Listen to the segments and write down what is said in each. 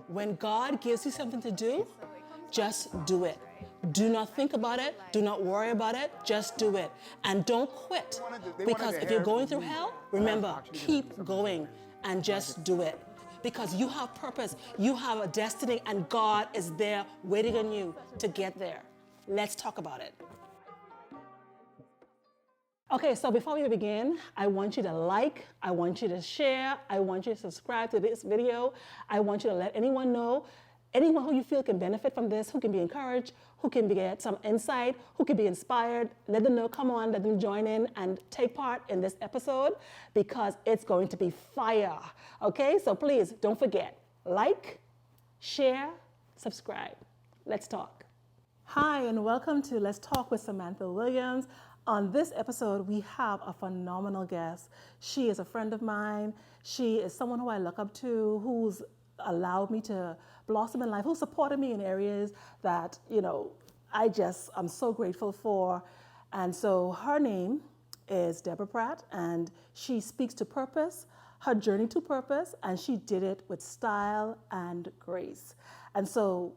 When God gives you something to do, just do it. Do not think about it. Do not worry about it. Just do it. And don't quit. Because if you're going through hell, remember, keep going and just do it. Because you have purpose, you have a destiny, and God is there waiting on you to get there. Let's talk about it. Okay, so before we begin, I want you to like, I want you to share, I want you to subscribe to this video. I want you to let anyone know, anyone who you feel can benefit from this, who can be encouraged, who can get some insight, who can be inspired, let them know, come on, let them join in and take part in this episode because it's going to be fire, okay? So please don't forget, like, share, subscribe. Let's talk. Hi, and welcome to Let's Talk with Samantha Williams. On this episode, we have a phenomenal guest. She is a friend of mine. She is someone who I look up to, who's allowed me to blossom in life, who supported me in areas that, I'm so grateful for. And so her name is Deborah Pratt, and she speaks to purpose, her journey to purpose, and she did it with style and grace. And so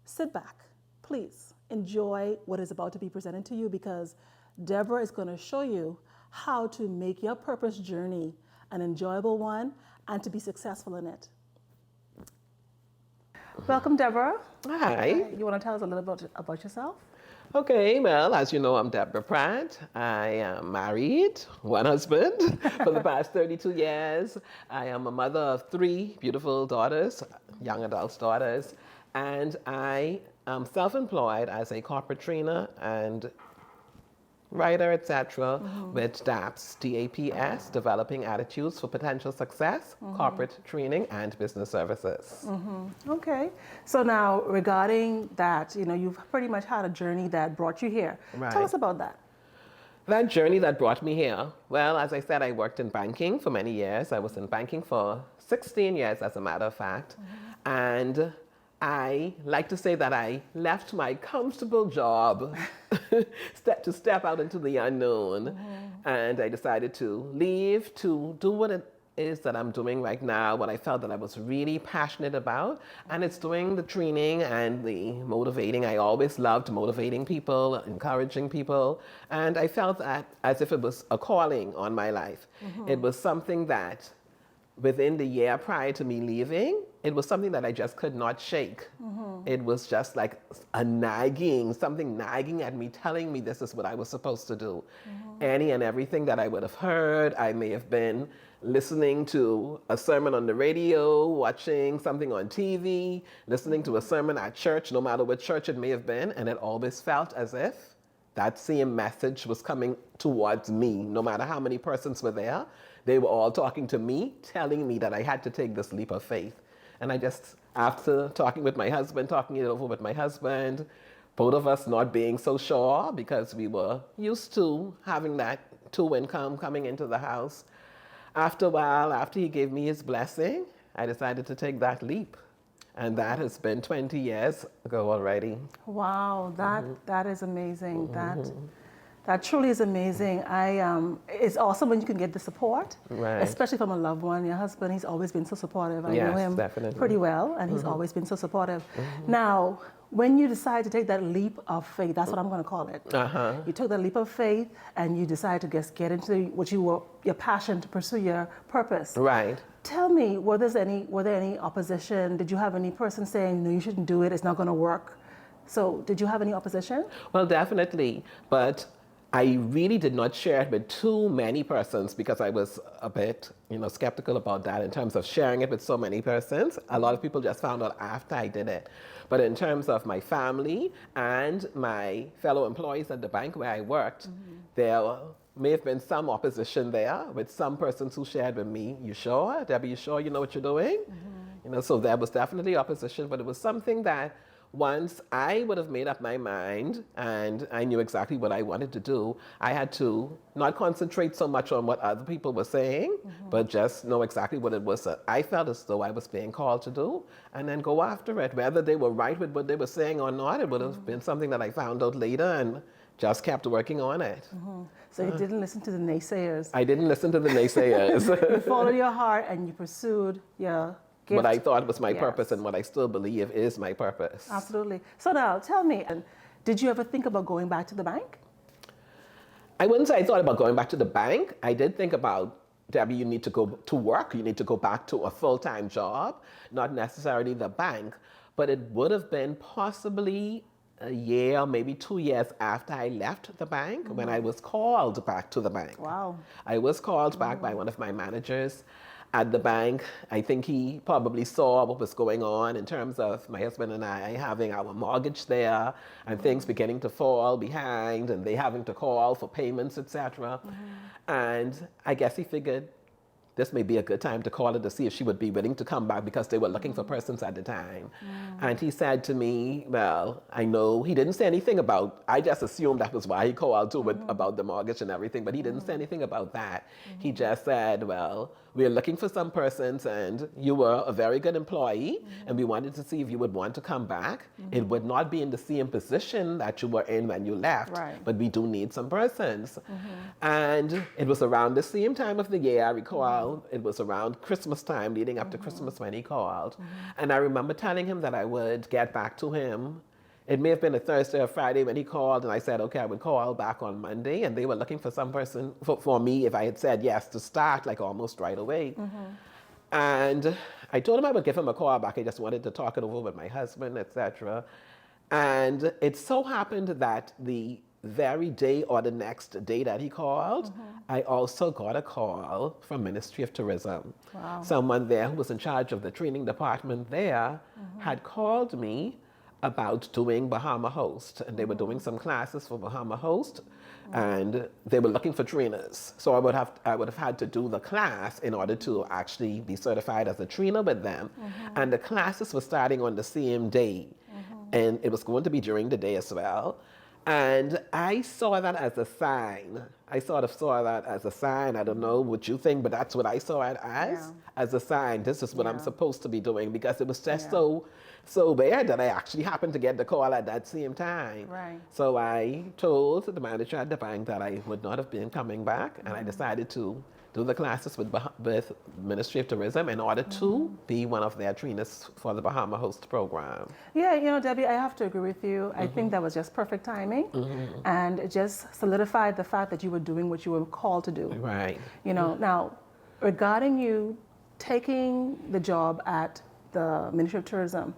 sit back, please enjoy what is about to be presented to you because Deborah is going to show you how to make your purpose journey an enjoyable one and to be successful in it. Welcome, Deborah. Hi. You want to tell us a little bit about yourself? Okay, well, as you know, I'm Deborah Pratt. I am married, one husband for the past 32 years. I am a mother of 3 beautiful daughters, young adult daughters, and I am self-employed as a corporate trainer and writer, etc., with DAPS, D-A-P-S, Developing Attitudes for Potential Success, Corporate Training, and Business Services. Okay. So now, regarding that, you've pretty much had a journey that brought you here. Right. Tell us about that. That journey that brought me here, well, as I said, I worked in banking for many years. I was in banking for 16 years, as a matter of fact. And I like to say that I left my comfortable job to step out into the unknown. And I decided to leave to do what it is that I'm doing right now, what I felt that I was really passionate about. And it's doing the training and the motivating. I always loved motivating people, encouraging people. And I felt that as if it was a calling on my life. It was something that within the year prior to me leaving, it was something that I just could not shake. It was just like something nagging at me, telling me this is what I was supposed to do. Any and everything that I would have heard, I may have been listening to a sermon on the radio, watching something on TV, listening to a sermon at church, no matter what church it may have been, and it always felt as if that same message was coming towards me, no matter how many persons were there. They were all talking to me, telling me that I had to take this leap of faith. And I just, after talking it over with my husband, both of us not being so sure because we were used to having that 2 income coming into the house. After a while, after he gave me his blessing, I decided to take that leap. And that has been 20 years ago already. Wow, that is amazing. That truly is amazing. It's awesome when you can get the support, especially from a loved one. Your husband, he's always been so supportive. I know him pretty well, and he's always been so supportive. Now, when you decide to take that leap of faith, that's what I'm going to call it. You took that leap of faith, and you decided to just get into your passion to pursue your purpose. Right. Tell me, were there any opposition? Did you have any person saying, no, you shouldn't do it, it's not going to work? So did you have any opposition? Well, definitely, but I really did not share it with too many persons because I was a bit, skeptical about that in terms of sharing it with so many persons. A lot of people just found out after I did it. But in terms of my family and my fellow employees at the bank where I worked, there may have been some opposition there with some persons who shared with me, you sure? Debbie, you sure you know what you're doing? So there was definitely opposition, but it was something that once I would have made up my mind and I knew exactly what I wanted to do, I had to not concentrate so much on what other people were saying, but just know exactly what it was that I felt as though I was being called to do, and then go after it. Whether they were right with what they were saying or not, it would have been something that I found out later and just kept working on it. So you didn't listen to the naysayers. I didn't listen to the naysayers. You followed your heart and you pursued your what I thought was my Yes. purpose and what I still believe is my purpose. Absolutely. So now, tell me, did you ever think about going back to the bank? I wouldn't say I thought about going back to the bank. I did think about, Debbie, you need to go to work. You need to go back to a full-time job, not necessarily the bank. But it would have been possibly a year, maybe 2 years after I left the bank when I was called back to the bank. Wow. I was called back by one of my managers at the bank. I think he probably saw what was going on in terms of my husband and I having our mortgage there and things beginning to fall behind and they having to call for payments, etc. And I guess he figured this may be a good time to call her to see if she would be willing to come back because they were looking for persons at the time. And he said to me, well, I know he didn't say anything about, I just assumed that was why he called too about the mortgage and everything, but he didn't say anything about that. He just said, well, we're looking for some persons and you were a very good employee and we wanted to see if you would want to come back. It would not be in the same position that you were in when you left, but we do need some persons. And it was around the same time of the year, I recall. It was around Christmas time, leading up to Christmas when he called. And I remember telling him that I would get back to him. It may have been a Thursday or Friday when he called, and I said, okay, I would call back on Monday. And they were looking for some person for me if I had said yes to start, like almost right away. And I told him I would give him a call back. I just wanted to talk it over with my husband, etc. And it so happened that the very day or the next day that he called, I also got a call from Ministry of Tourism. Wow. Someone there who was in charge of the training department there had called me about doing Bahama Host, and they were doing some classes for Bahama Host, and they were looking for trainers. So I would have had to do the class in order to actually be certified as a trainer with them. And the classes were starting on the same day, and it was going to be during the day as well. And I saw that as a sign. I sort of saw that as a sign. I don't know what you think, but that's what I saw it as a sign. This is what I'm supposed to be doing, because it was just so weird that I actually happened to get the call at that same time. Right. So I told the manager at the bank that I would not have been coming back, and I decided to do the classes with Ministry of Tourism in order to be one of their trainers for the Bahama Host program. Yeah, you know, Debbie, I have to agree with you. I think that was just perfect timing, and it just solidified the fact that you were doing what you were called to do. Right. You know, now, regarding you taking the job at the Ministry of Tourism,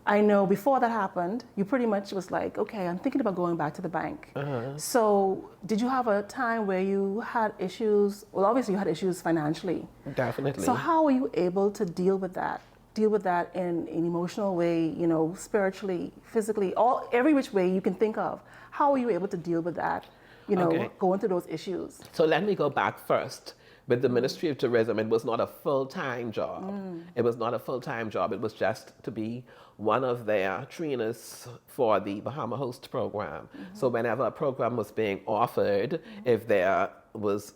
I know before that happened, you pretty much was like, okay, I'm thinking about going back to the bank. So did you have a time where you had issues? Well, obviously you had issues financially. Definitely. So how were you able to deal with that? Deal with that in an emotional way, you know, spiritually, physically, every which way you can think of. How were you able to deal with that, you know, going through those issues? So let me go back first. With the Ministry of Tourism, it was not a full-time job. It was not a full-time job. It was just to be one of their trainers for the Bahama Host program. So whenever a program was being offered, if there was,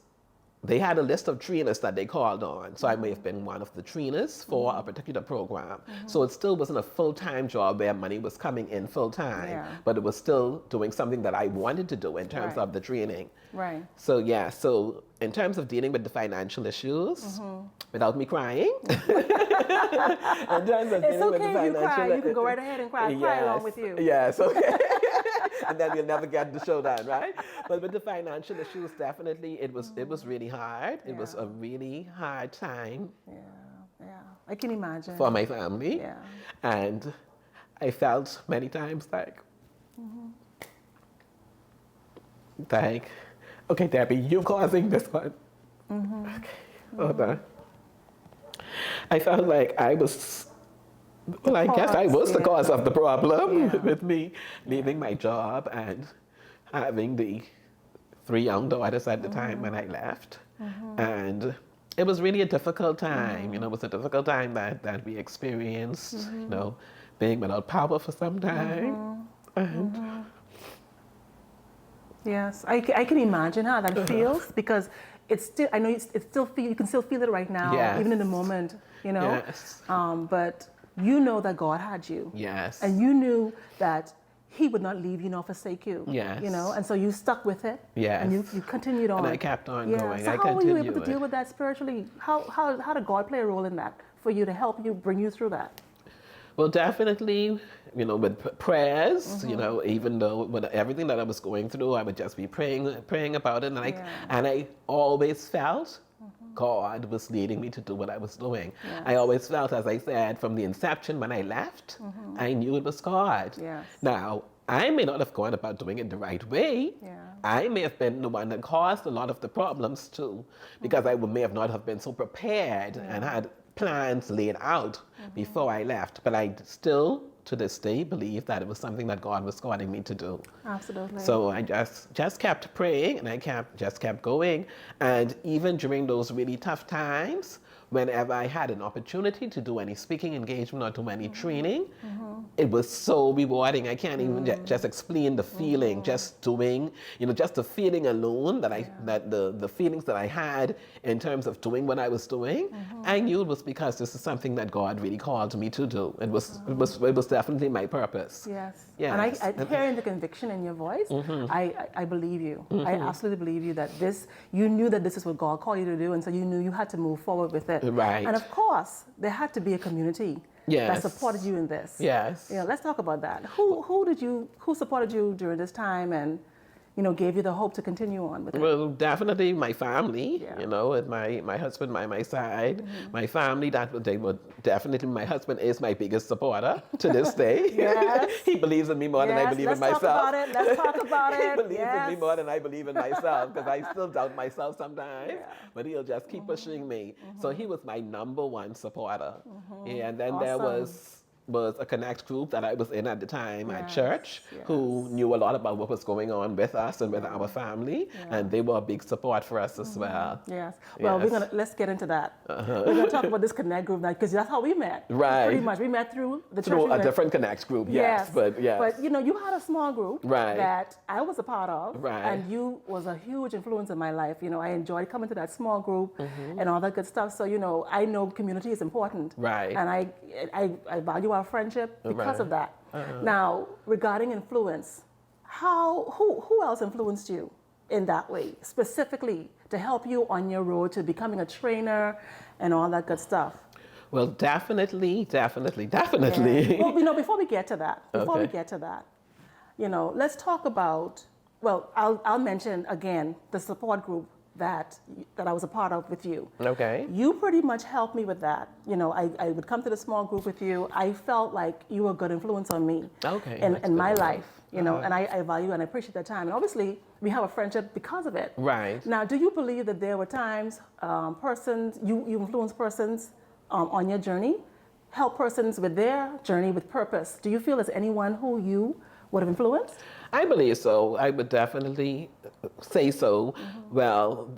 they had a list of trainers that they called on. So I may have been one of the trainers for a particular program. So it still wasn't a full-time job where money was coming in full-time, but it was still doing something that I wanted to do in terms of the training. Right. So yeah, so in terms of dealing with the financial issues, without me crying, in terms of It's dealing with okay the if you cry. financial, You can go right ahead and cry. I'll cry along with you. Yes, okay. And then you'll never get the show done, right? But with the financial issues, definitely it was really hard. It was a really hard time I can imagine. for my family. Yeah. And I felt many times like, okay, Debbie, you're causing this one. Okay, hold on. I felt like I was, well, I guess I was the cause of the problem with me leaving my job and having the 3 young daughters at the time when I left. And it was really a difficult time. You know, it was a difficult time that we experienced, you know, being without power for some time. And yes, I can imagine how that feels, because it's still, I know it's still you can still feel it right now, even in the moment, you know. Yes. But you know that God had you. Yes. And you knew that He would not leave you nor forsake you. Yes. You know, and so you stuck with it. Yes. And you continued on. And I kept on going. So I how were you able to continued. deal with that spiritually? How did God play a role in that for you to help you bring you through that? Well, definitely, with prayers, even though with everything that I was going through, I would just be praying about it. And I always felt God was leading me to do what I was doing. Yes. I always felt, as I said, from the inception when I left, I knew it was God. Yes. Now, I may not have gone about doing it the right way. Yeah. I may have been the one that caused a lot of the problems too, because I may have not have been so prepared and had plans laid out before I left. But I still, to this day, believe that it was something that God was calling me to do. Absolutely. So I just kept praying, and I just kept going. And even during those really tough times, whenever I had an opportunity to do any speaking engagement or do any training, it was so rewarding. I can't even just explain the feeling, just doing, just the feeling alone that the feelings that I had in terms of doing what I was doing. I knew it was because this is something that God really called me to do. It was definitely my purpose. Yes. Yes. And I hearing the conviction in your voice, I believe you. I absolutely believe you that you knew that this is what God called you to do, and so you knew you had to move forward with it. Right. And of course, there had to be a community that supported you in this. Yes. Let's talk about that. Who supported you during this time and gave you the hope to continue on with it? Well, definitely my family, Yeah. with my husband by my side. My family, definitely, my husband is my biggest supporter to this day. Yes. He believes in me more than I believe in myself. Let's talk about it. He believes in me more than I believe in myself, because I still doubt myself sometimes, but he'll just keep pushing me. So he was my number one supporter. Yeah, and then there was a Connect group that I was in at the time at church, who knew a lot about what was going on with us and with our family, and they were a big support for us as well. Yes. Well, let's get into that. We're gonna talk about this Connect group now, because that's how we met. Right. Pretty much, we met through the church. Through a different Connect group, yes. But you had a small group Right. that I was a part of, Right. and you was a huge influence in my life. I enjoyed coming to that small group and all that good stuff. So I know community is important. Right. And I value our friendship because of that. Now, regarding influence, who else influenced you in that way, specifically to help you on your road to becoming a trainer and all that good stuff? Well, definitely. Yeah. Well, before we get to that, let's talk about, I'll mention again the support group that I was a part of with you. Okay. You pretty much helped me with that. I would come to the small group with you. I felt like you were a good influence on me in my life, and I value and I appreciate that time. And obviously, we have a friendship because of it. Right. Now, do you believe that there were times you influence persons on your journey, help persons with their journey with purpose? Do you feel there's anyone who you would have influenced? I believe so. I would definitely say so. Well,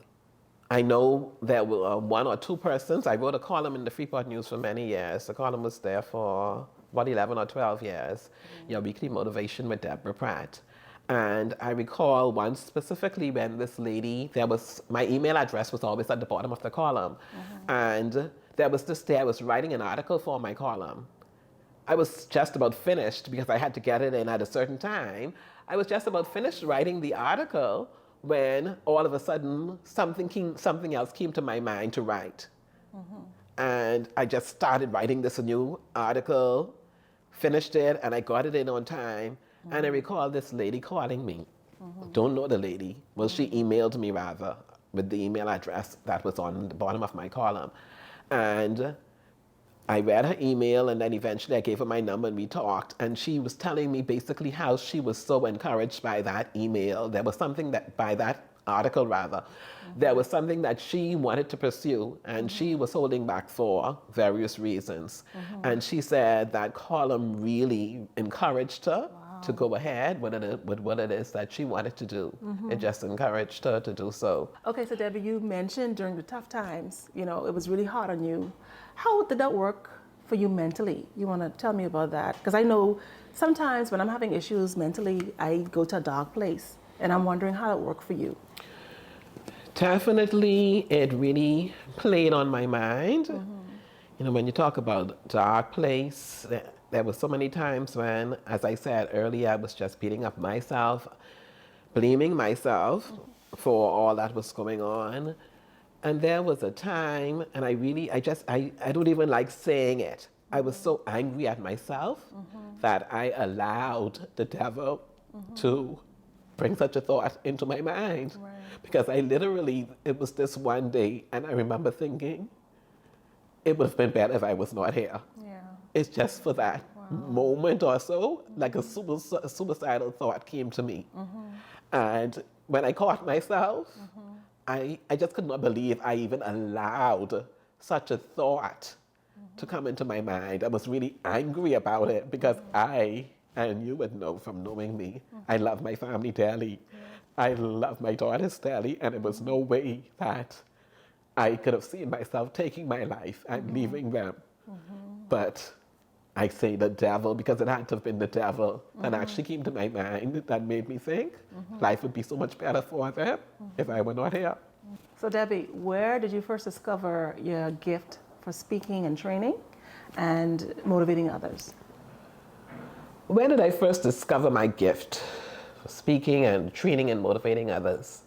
I know there were one or two persons. I wrote a column in the Freeport News for many years. The column was there for about 11 or 12 years. Your weekly motivation with Deborah Pratt. And I recall once specifically when this lady, my email address was always at the bottom of the column. And there was this day I was writing an article for my column. I was just about finished because I had to get it in at a certain time. I was just about finished writing the article when all of a sudden something else came to my mind to write. And I just started writing this new article, finished it, and I got it in on time. And I recall this lady calling me. Don't know the lady. Well, she emailed me rather with the email address that was on the bottom of my column. And I read her email, and then eventually I gave her my number and we talked, and she was telling me basically how she was so encouraged by that email. There was something by that article rather, there was something that she wanted to pursue, and she was holding back for various reasons. And she said that column really encouraged her to go ahead with what it is that she wanted to do. It just encouraged her to do so. Okay, so Debbie, you mentioned during the tough times, it was really hard on you. How did that work for you mentally? You want to tell me about that? Because I know sometimes when I'm having issues mentally, I go to a dark place, and I'm wondering how it worked for you. Definitely, it really played on my mind. When you talk about dark place, there were so many times when, as I said earlier, I was just beating up myself, blaming myself for all that was going on. And there was a time, and I don't even like saying it. I was so angry at myself that I allowed the devil to bring such a thought into my mind. Right. Because it was this one day, and I remember thinking, it would have been better if I was not here. Yeah. It's just for that moment or so, like a suicidal thought came to me. And when I caught myself, I just could not believe I even allowed such a thought to come into my mind. I was really angry about it because and you would know from knowing me, I love my family dearly. I love my daughters dearly, and there was no way that I could have seen myself taking my life and leaving them. But I say the devil, because it had to have been the devil that actually came to my mind that made me think life would be so much better for them if I were not here. So Debbie, where did you first discover your gift for speaking and training and motivating others? Where did I first discover my gift for speaking and training and motivating others?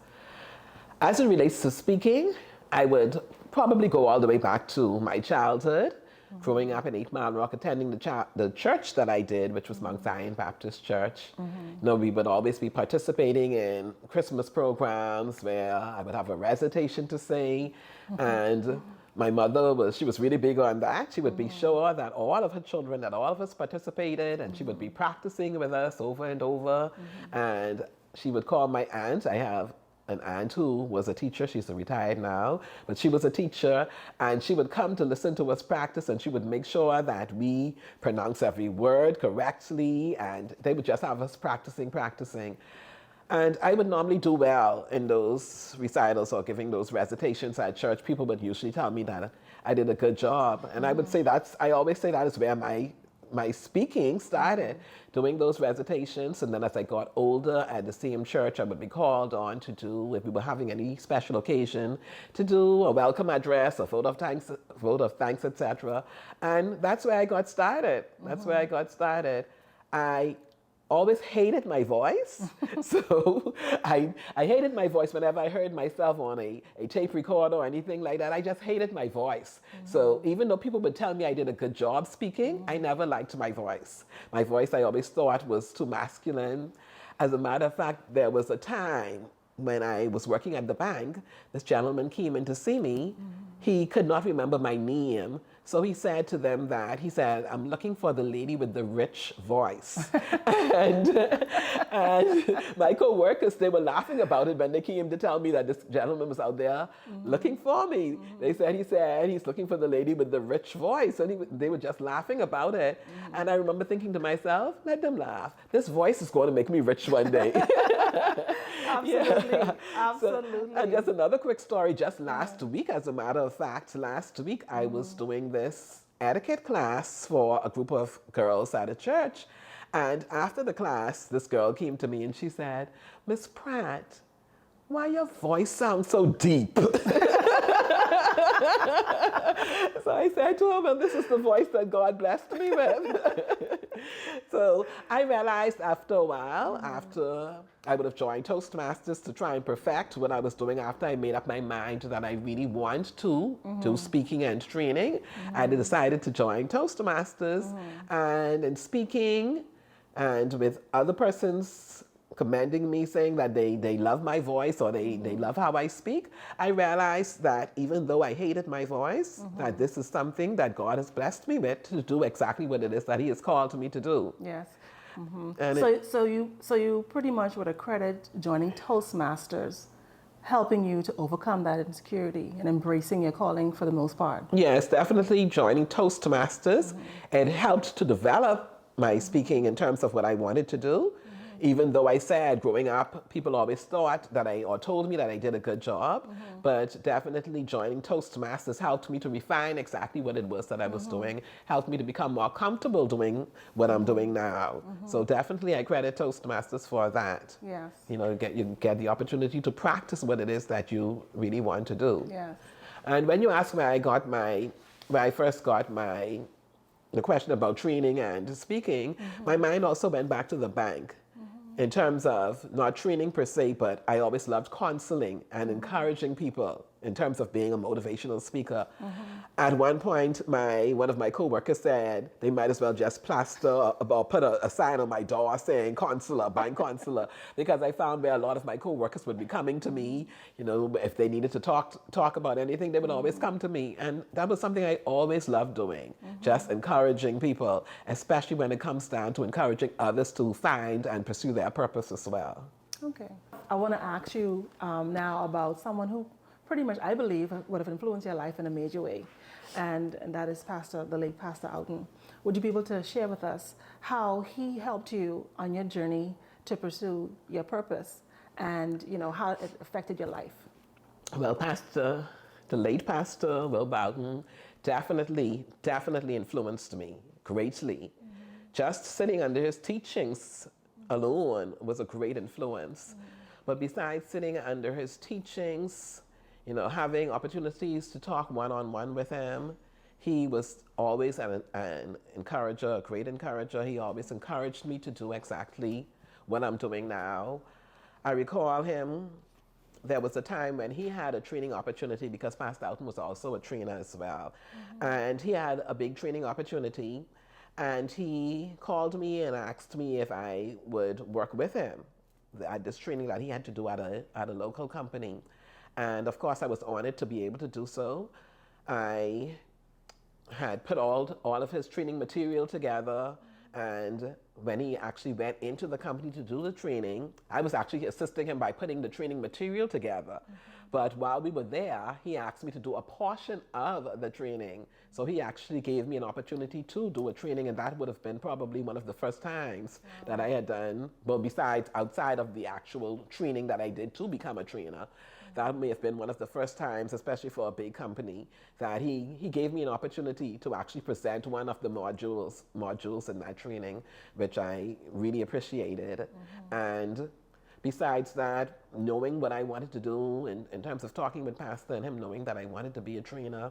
As it relates to speaking, I would probably go all the way back to my childhood, growing up in 8 Mile Rock, attending the church that I did, which was Mount Zion Baptist Church. You know, we would always be participating in Christmas programs where I would have a recitation to sing, and my mother she was really big on that. She would be sure that all of her children, that all of us participated, and she would be practicing with us over and over. And she would call my aunt. I have an aunt who was a teacher. She's retired now, but she was a teacher, and she would come to listen to us practice, and she would make sure that we pronounce every word correctly, and they would just have us practicing. And I would normally do well in those recitals or giving those recitations at church. People would usually tell me that I did a good job. And I would say I always say that is where my speaking started, doing those recitations. And then as I got older at the same church, I would be called on to do, if we were having any special occasion, to do a welcome address, a vote of thanks, etc. And that's where I got started. I always hated my voice. So I hated my voice whenever I heard myself on a tape recorder or anything like that. I just hated my voice. So even though people would tell me I did a good job speaking, I never liked my voice. My voice I always thought was too masculine. As a matter of fact, there was a time when I was working at the bank, this gentleman came in to see me. He could not remember my name. So he said to them I'm looking for the lady with the rich voice. and my co-workers, they were laughing about it when they came to tell me that this gentleman was out there looking for me. He said he's looking for the lady with the rich voice. And they were just laughing about it. And I remember thinking to myself, let them laugh. This voice is going to make me rich one day. Absolutely. Absolutely. So, and just another quick story, just last week, as a matter of fact, I was doing this etiquette class for a group of girls at a church. And after the class, this girl came to me and she said, Miss Pratt, why your voice sounds so deep? So I said to her, well, this is the voice that God blessed me with. So I realized after a while, after I would have joined Toastmasters to try and perfect what I was doing, after I made up my mind that I really want to do speaking and training, I decided to join Toastmasters. And in speaking and with other persons commending me, saying that they love my voice or they love how I speak, I realized that even though I hated my voice, that this is something that God has blessed me with to do exactly what it is that He has called me to do. Yes. And So you pretty much would accredit joining Toastmasters helping you to overcome that insecurity and embracing your calling for the most part. Yes, definitely joining Toastmasters. It helped to develop my speaking in terms of what I wanted to do. Even though I said growing up, people always thought or told me that I did a good job, but definitely joining Toastmasters helped me to refine exactly what it was that I was doing, helped me to become more comfortable doing what I'm doing now. So definitely I credit Toastmasters for that. Yes. You get the opportunity to practice what it is that you really want to do. Yes. And when you ask where I first got the question about training and speaking, my mind also went back to the bank. In terms of not training per se, but I always loved counseling and encouraging people in terms of being a motivational speaker. At one point, one of my coworkers said they might as well just plaster or put a sign on my door saying "Consular, bank consular," because I found where a lot of my coworkers would be coming to me, if they needed to talk about anything, they would always come to me, and that was something I always loved doing, just encouraging people, especially when it comes down to encouraging others to find and pursue their purpose as well. Okay. I want to ask you now about someone who pretty much, I believe, would have influenced your life in a major way, and that is the late Pastor Oughton. Would you be able to share with us how he helped you on your journey to pursue your purpose, and how it affected your life? Well, the late Pastor Will Bowden definitely influenced me greatly. Just sitting under his teachings alone was a great influence. But besides sitting under his teachings, having opportunities to talk one-on-one with him, he was always an encourager, a great encourager. He always encouraged me to do exactly what I'm doing now. I recall there was a time when he had a training opportunity, because Pastor Oughton was also a trainer as well. And he had a big training opportunity, and he called me and asked me if I would work with him at this training that he had to do at a local company. And of course, I was honored to be able to do so. I had put all of his training material together, and when he actually went into the company to do the training, I was actually assisting him by putting the training material together. But while we were there, he asked me to do a portion of the training. So he actually gave me an opportunity to do a training, and that would have been probably one of the first times that I had done, well, besides outside of the actual training that I did to become a trainer. That may have been one of the first times, especially for a big company, that he gave me an opportunity to actually present one of the modules in that training, which I really appreciated. And besides that, knowing what I wanted to do in terms of talking with Pastor and him knowing that I wanted to be a trainer,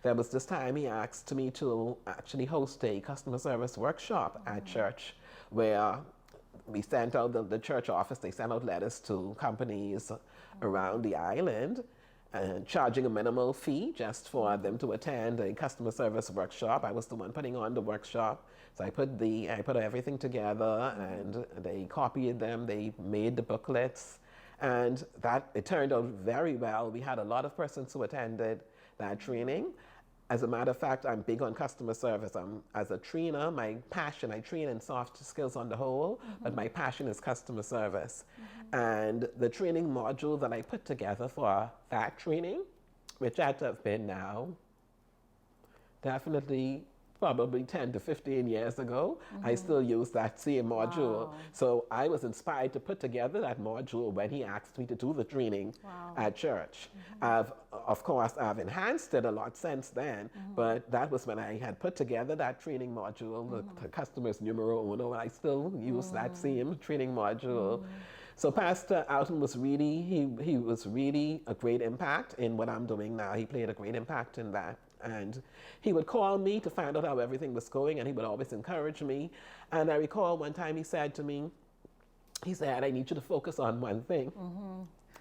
there was this time he asked me to actually host a customer service workshop at church, where we sent out the church office, they sent out letters to companies around the island, and charging a minimal fee just for them to attend a customer service workshop. I was the one putting on the workshop. So I put everything together, and they copied them, they made the booklets, and it turned out very well. We had a lot of persons who attended that training. As a matter of fact, I'm big on customer service. As a trainer, my passion, I train in soft skills on the whole, but my passion is customer service. And the training module that I put together for that training, which had to have been now definitely probably 10 to 15 years ago, I still use that same module. Wow. So I was inspired to put together that module when he asked me to do the training at church. Of course, I've enhanced it a lot since then, but that was when I had put together that training module, the customer's numero uno. I still use that same training module. So Pastor Oughton was really, he was really a great impact in what I'm doing now. He played a great impact in that. And he would call me to find out how everything was going, and he would always encourage me. And I recall one time he said to me, he said, "I need you to focus on one thing."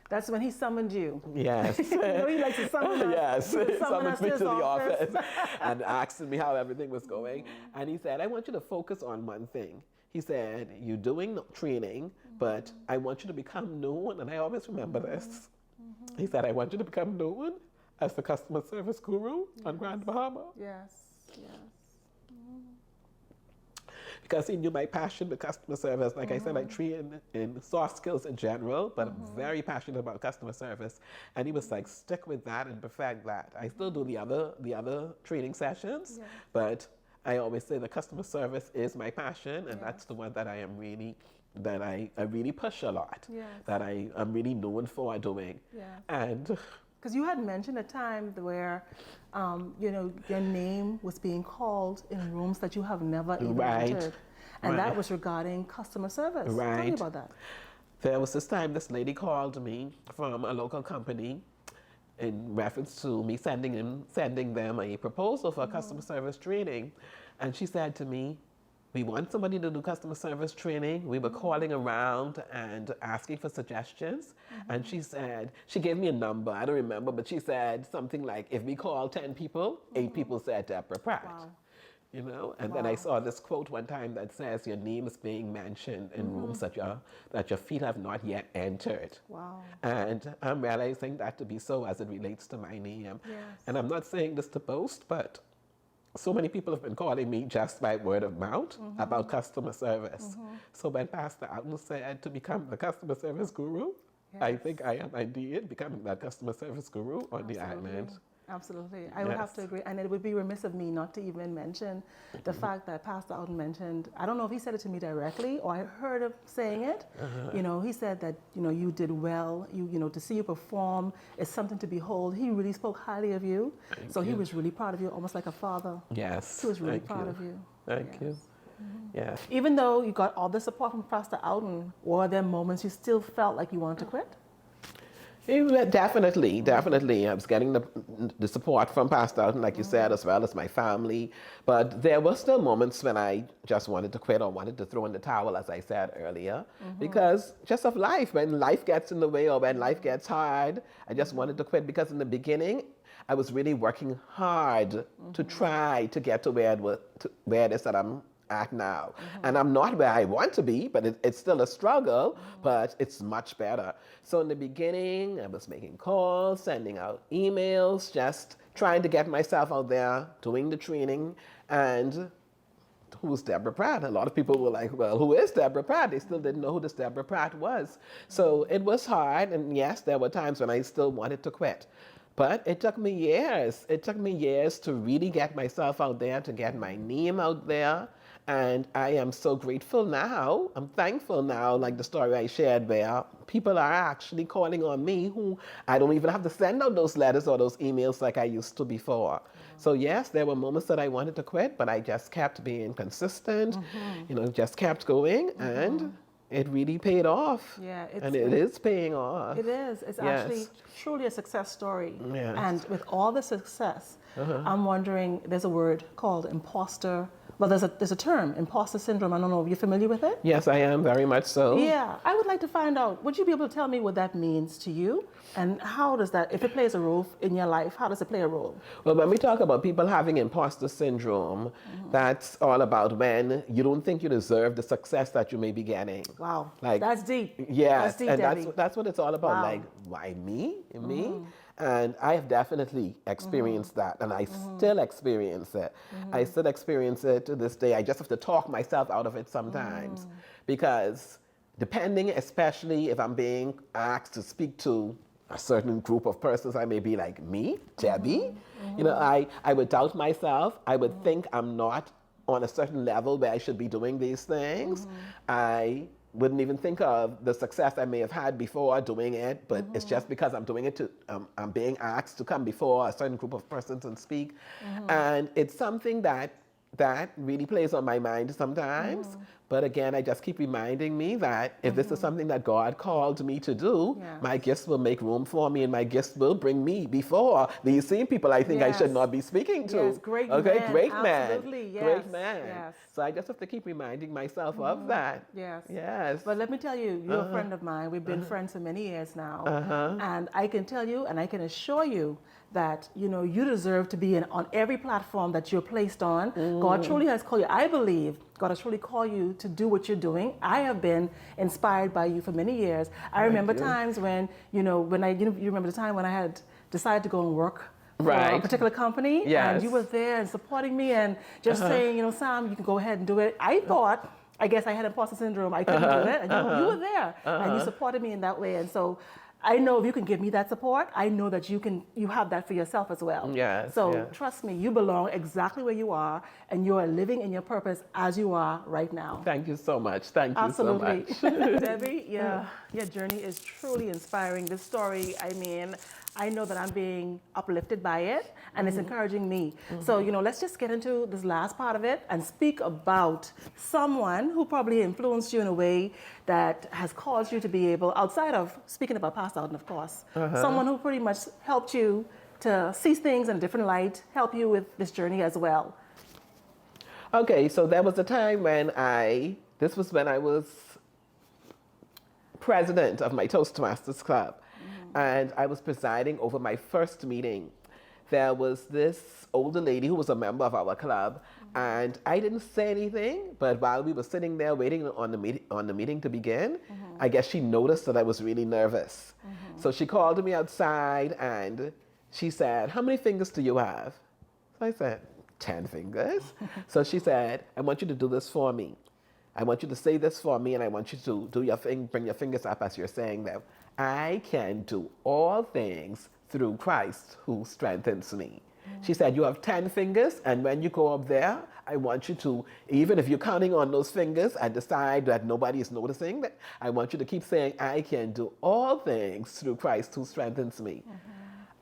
That's when he summoned you. Yes. He likes to summon us. Yes, He he summoned me to the office. and asked me how everything was going. And he said, "I want you to focus on one thing." He said, "You're doing training, but I want you to become known," and I always remember this. He said, "I want you to become known as the customer service guru on Grand Bahama." Yes. Because he knew my passion for customer service. Like I said, I train in soft skills in general, but I'm very passionate about customer service. And he was like, "Stick with that and perfect that." I still do the other training sessions, but I always say the customer service is my passion, and that's the one that I am really, that I really push a lot, that I'm really known for doing. And because you had mentioned a time where, your name was being called in rooms that you have never even entered. And that was regarding customer service. Tell me about that. There was this time this lady called me from a local company in reference to me sending them a proposal for customer service training. And she said to me, we want somebody to do customer service training. We were calling around and asking for suggestions. And she said, she gave me a number, I don't remember, but she said something like, if we call 10 people, 8 people said Deborah Pratt. Wow. You know, and then I saw this quote one time that says your name is being mentioned in rooms that your feet have not yet entered. Wow. And I'm realizing that to be so as it relates to my name. Yes. And I'm not saying this to boast, but so many people have been calling me just by word of mouth about customer service. So when Pastor Alton said to become the customer service guru, I think I am indeed becoming that customer service guru on the island. Absolutely. I would have to agree. And it would be remiss of me not to even mention the fact that Pastor Alton mentioned, I don't know if he said it to me directly or I heard him saying it. You know, he said that, you know, you did well. You know, to see you perform is something to behold. He really spoke highly of you. So he was really proud of you, almost like a father. Yes. He was really proud of you. Thank you. Yeah. Even though you got all the support from Pastor Alton, were there moments you still felt like you wanted to quit? Definitely. I was getting the support from Pastor Alton, like you said, as well as my family. But there were still moments when I just wanted to quit or wanted to throw in the towel, as I said earlier, because just of life, when life gets in the way or when life gets hard, I just wanted to quit because in the beginning, I was really working hard to try to get to where it is that I'm at now. And I'm not where I want to be, but it's still a struggle, but it's much better. So in the beginning, I was making calls, sending out emails, just trying to get myself out there, doing the training. And who's Deborah Pratt? A lot of people were like, well, who is Deborah Pratt? They still didn't know who this Deborah Pratt was. So it was hard. And yes, there were times when I still wanted to quit. But it took me years. It took me years to really get myself out there, to get my name out there. And I am so grateful now. I'm thankful now, like the story I shared where people are actually calling on me who I don't even have to send out those letters or those emails like I used to before. So yes, there were moments that I wanted to quit, but I just kept being consistent, you know, just kept going and it really paid off. Yeah, and it is paying off. It is. It's actually truly a success story. Yes. And with all the success, I'm wondering, there's a word called imposter. Well, there's a term, imposter syndrome. I don't know if you're familiar with it? Yes, I am, very much so. Yeah, I would like to find out, would you be able to tell me what that means to you? And how does that, if it plays a role in your life, how does it play a role? Well, when we talk about people having imposter syndrome, that's all about when you don't think you deserve the success that you may be getting. Wow, like that's deep. Yes, that's deep, and Debbie. that's what it's all about. Wow. Like, why me? Me? And I have definitely experienced that, and I still experience it. I still experience it to this day. I just have to talk myself out of it sometimes, because depending, especially if I'm being asked to speak to a certain group of persons, I may be like, me, Debbie? You know, I would doubt myself. I would think I'm not on a certain level where I should be doing these things. I wouldn't even think of the success I may have had before doing it, but it's just because I'm doing it to, I'm being asked to come before a certain group of persons and speak. And it's something that really plays on my mind sometimes. But again, I just keep reminding me that if this is something that God called me to do, my gifts will make room for me and my gifts will bring me before these same people I think I should not be speaking to. Yes, great man. Great man. Absolutely, yes. Great man. Yes. So I just have to keep reminding myself of that. Yes. Yes. But let me tell you, you're a friend of mine. We've been friends for many years now. And I can tell you and I can assure you that, you know, you deserve to be on every platform that you're placed on. God truly has called you. I believe God has truly called you to do what you're doing. I have been inspired by you for many years. I remember times when, you remember the time when I had decided to go and work for a particular company, and you were there and supporting me and just saying, you know, Sam, you can go ahead and do it. I thought, I guess I had imposter syndrome. I couldn't do it. And you were there, and you supported me in that way. And so I know if you can give me that support, I know that you have that for yourself as well. Yes. So trust me, you belong exactly where you are, and you are living in your purpose as you are right now. Thank you so much. Thank you Absolutely. so much. Debbie, your journey is truly inspiring. This story, I mean, I know that I'm being uplifted by it, and it's encouraging me. So, you know, let's just get into this last part of it and speak about someone who probably influenced you in a way that has caused you to be able, outside of speaking about Pastor Alton, of course, someone who pretty much helped you to see things in a different light, help you with this journey as well. Okay, so there was a time when this was when I was president of my Toastmasters Club, and I was presiding over my first meeting. There was this older lady who was a member of our club, and I didn't say anything, but while we were sitting there waiting on the meeting to begin, I guess she noticed that I was really nervous. So she called me outside and she said, "How many fingers do you have?" So I said, 10 fingers. So she said, "I want you to do this for me. I want you to say this for me, and I want you to do your thing, bring your fingers up as you're saying them. I can do all things through Christ who strengthens me." She said, "You have 10 fingers, and when you go up there, I want you to, even if you're counting on those fingers and decide that nobody is noticing, that I want you to keep saying, I can do all things through Christ who strengthens me."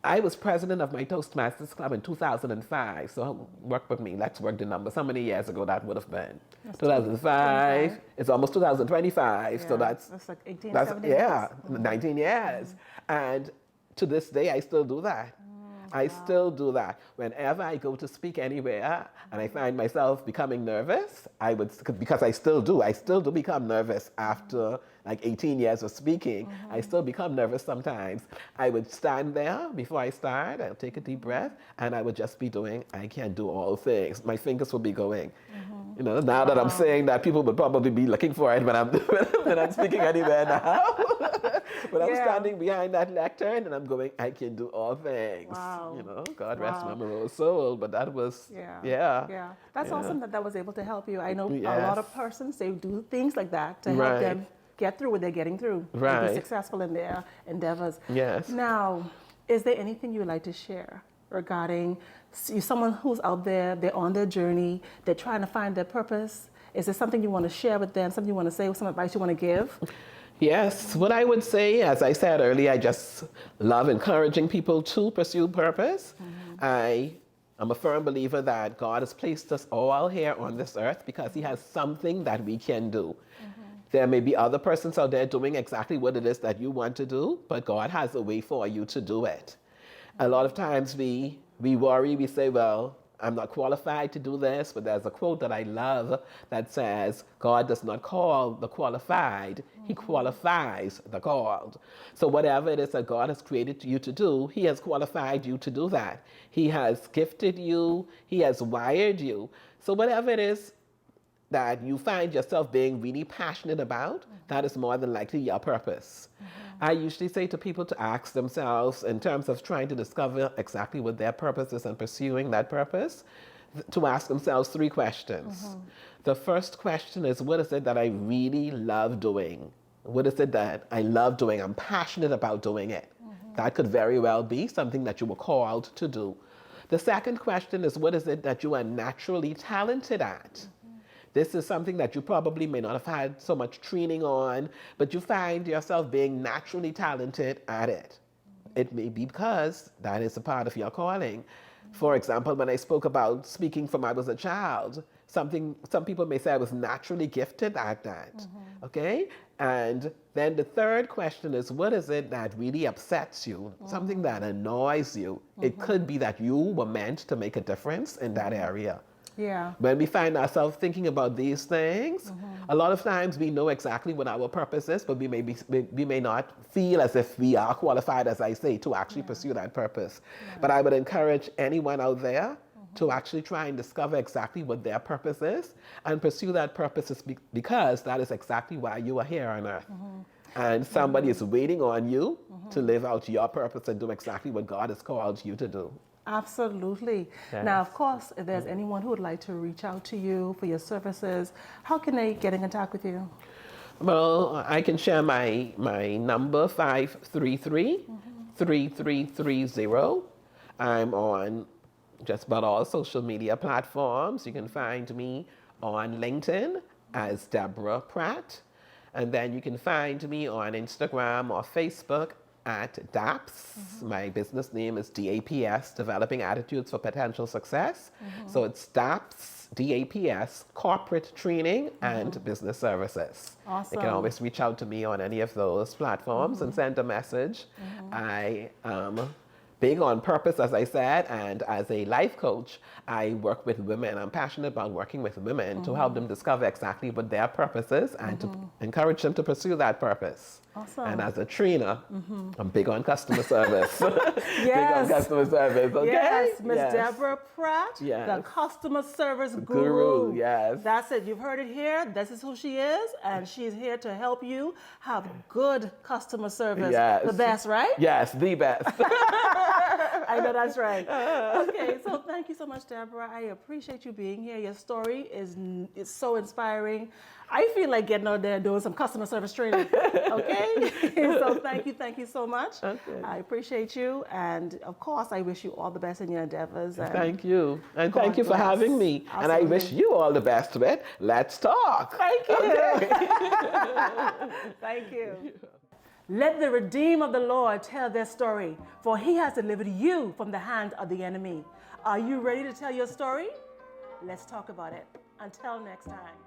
I was president of my Toastmasters Club in 2005, so work with me. Let's work the numbers. How many years ago that would have been? 2005. It's almost 2025, so that's like 18, that's 17 yeah, years. 19 years. And to this day, I still do that. I still do that. Whenever I go to speak anywhere and I find myself becoming nervous, because I still do become nervous after like 18 years of speaking. I still become nervous sometimes. I would stand there before I start, I'll take a deep breath, and I would just be doing, I can do all things. My fingers will be going. You know, now that I'm saying that, people would probably be looking for it when I'm speaking anywhere now. But I'm standing behind that lectern and I'm going, I can do all things. Wow. You know, God rest my morose soul. But that was, yeah. That's awesome that was able to help you. I know a lot of persons, they do things like that to help them get through what they're getting through and be successful in their endeavors. Yes. Now, is there anything you would like to share regarding someone who's out there, they're on their journey, they're trying to find their purpose? Is there something you want to share with them, something you want to say, some advice you want to give? Yes, what I would say, as I said earlier, I just love encouraging people to pursue purpose. I am a firm believer that God has placed us all here on this earth because He has something that we can do. There may be other persons out there doing exactly what it is that you want to do, but God has a way for you to do it. A lot of times we worry, we say, well, I'm not qualified to do this, but there's a quote that I love that says, God does not call the qualified, He qualifies the called. So whatever it is that God has created you to do, He has qualified you to do that. He has gifted you, He has wired you. So whatever it is that you find yourself being really passionate about, that is more than likely your purpose. I usually say to people to ask themselves, in terms of trying to discover exactly what their purpose is and pursuing that purpose, to ask themselves 3 questions. The first question is, what is it that I really love doing? What is it that I love doing? I'm passionate about doing it. That could very well be something that you were called to do. The second question is, what is it that you are naturally talented at? This is something that you probably may not have had so much training on, but you find yourself being naturally talented at it. It may be because that is a part of your calling. For example, when I spoke about speaking from I was a child, some people may say I was naturally gifted at that. Okay? And then the third question is, what is it that really upsets you? Something that annoys you. It could be that you were meant to make a difference in that area. Yeah. When we find ourselves thinking about these things, a lot of times we know exactly what our purpose is, but we may not feel as if we are qualified, as I say, to actually pursue that purpose. But I would encourage anyone out there to actually try and discover exactly what their purpose is and pursue that purpose because that is exactly why you are here on earth. And somebody is waiting on you to live out your purpose and do exactly what God has called you to do. Absolutely. Yes. Now, of course, if there's anyone who would like to reach out to you for your services, how can they get in contact with you? Well, I can share my number, 533-3330. I'm on just about all social media platforms. You can find me on LinkedIn as Deborah Pratt. And then you can find me on Instagram or Facebook at DAPS. My business name is DAPS, Developing Attitudes for Potential Success. So it's DAPS, DAPS, Corporate Training and Business Services. Awesome. You can always reach out to me on any of those platforms and send a message. I am big on purpose, as I said, and as a life coach, I work with women. I'm passionate about working with women to help them discover exactly what their purpose is and to encourage them to pursue that purpose. Awesome. And as a trainer, I'm big on customer service. Big on Yes. customer service, okay? Yes, Miss Deborah Pratt, the Yes. customer service Guru, yes. That's it. You've heard it here. This is who she is, and she's here to help you have good customer service. Yes. The best, right? Yes, the best. I know that's right. Okay, so thank you so much, Deborah. I appreciate you being here. Your story is so inspiring. I feel like getting out there and doing some customer service training. Okay? So thank you so much. Okay. I appreciate you. And of course, I wish you all the best in your endeavors. And Thank you. And God thank you for bless. having me. And I wish Absolutely. you all the best with Let's Talk. Thank you. Okay. Thank you. Let the redeemed of the Lord tell their story, for he has delivered you from the hand of the enemy. Are you ready to tell your story? Let's talk about it. Until next time.